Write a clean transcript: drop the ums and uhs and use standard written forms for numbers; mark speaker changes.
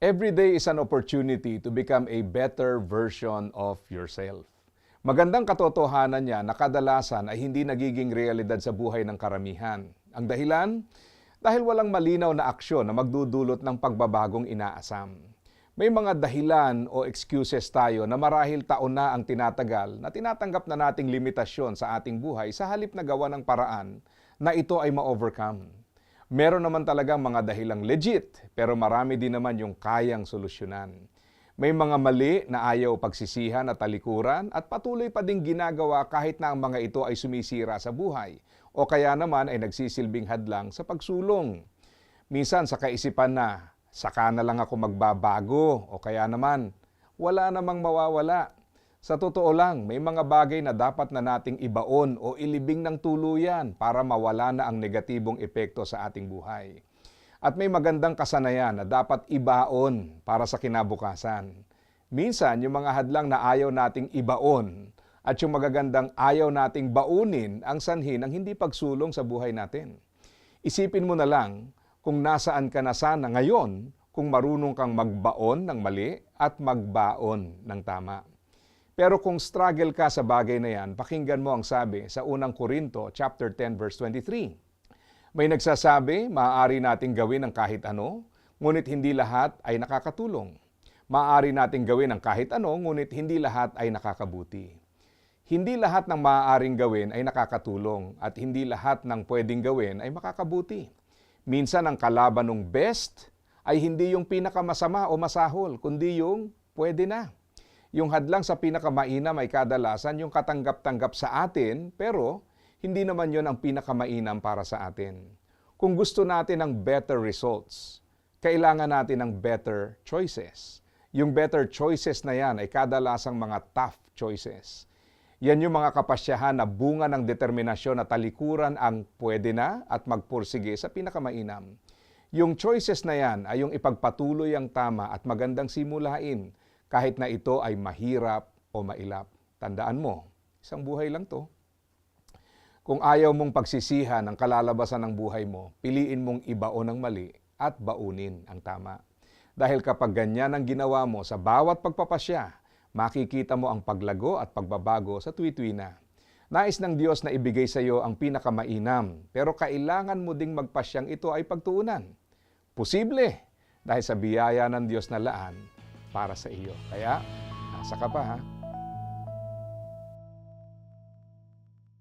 Speaker 1: Every day is an opportunity to become a better version of yourself. Magandang katotohanan niya na kadalasan ay hindi nagiging realidad sa buhay ng karamihan. Ang dahilan? Dahil walang malinaw na aksyon na magdudulot ng pagbabagong inaasam. May mga dahilan o excuses tayo na marahil taon na ang tinatagal na tinatanggap na nating limitasyon sa ating buhay sa halip na gawa ng paraan na ito ay ma-overcome. Meron naman talagang mga dahilang legit, pero marami din naman yung kayang solusyonan. May mga mali na ayaw pagsisihan at talikuran at patuloy pa ding ginagawa kahit na ang mga ito ay sumisira sa buhay o kaya naman ay nagsisilbing hadlang sa pagsulong. Minsan sa kaisipan na, saka na lang ako magbabago o kaya naman, wala namang mawawala. Sa totoo lang, may mga bagay na dapat na nating ibaon o ilibing ng tuluyan para mawala na ang negatibong epekto sa ating buhay. At may magandang kasanayan na dapat ibaon para sa kinabukasan. Minsan, yung mga hadlang na ayaw nating ibaon at yung magagandang ayaw nating baunin ang sanhi ng hindi pagsulong sa buhay natin. Isipin mo na lang kung nasaan ka na sana ngayon kung marunong kang magbaon ng mali at magbaon ng tama. Pero kung struggle ka sa bagay na yan, pakinggan mo ang sabi sa unang Korinto chapter 10 verse 23. May nagsasabi, maaari nating gawin ang kahit ano, ngunit hindi lahat ay nakakatulong. Maaari nating gawin ang kahit ano, ngunit hindi lahat ay nakakabuti. Hindi lahat ng maaaring gawin ay nakakatulong at hindi lahat ng pwedeng gawin ay makakabuti. Minsan ang kalaban ng best ay hindi yung pinakamasama o masahol, kundi yung pwede na. Yung hadlang sa pinakamainam ay kadalasan yung katanggap-tanggap sa atin, pero hindi naman yon ang pinakamainam para sa atin. Kung gusto natin ng better results, kailangan natin ng better choices. Yung better choices na yan ay kadalasang mga tough choices. Yan yung mga kapasyahan na bunga ng determinasyon at talikuran ang pwede na at magpursige sa pinakamainam. Yung choices na yan ay yung ipagpatuloy ang tama at magandang simulain kahit na ito ay mahirap o mailap. Tandaan mo, isang buhay lang to. Kung ayaw mong pagsisihan ang kalalabasan ng buhay mo, piliin mong ibaon ang mali at baunin ang tama. Dahil kapag ganyan ang ginawa mo sa bawat pagpapasya, makikita mo ang paglago at pagbabago sa tuwi-tuwi na. Nais ng Diyos na ibigay sa iyo ang pinakamainam, pero kailangan mo ding magpasyang ito ay pagtuunan. Posible, dahil sa biyaya ng Diyos na laan para sa iyo. Kaya, nasa ka pa ha?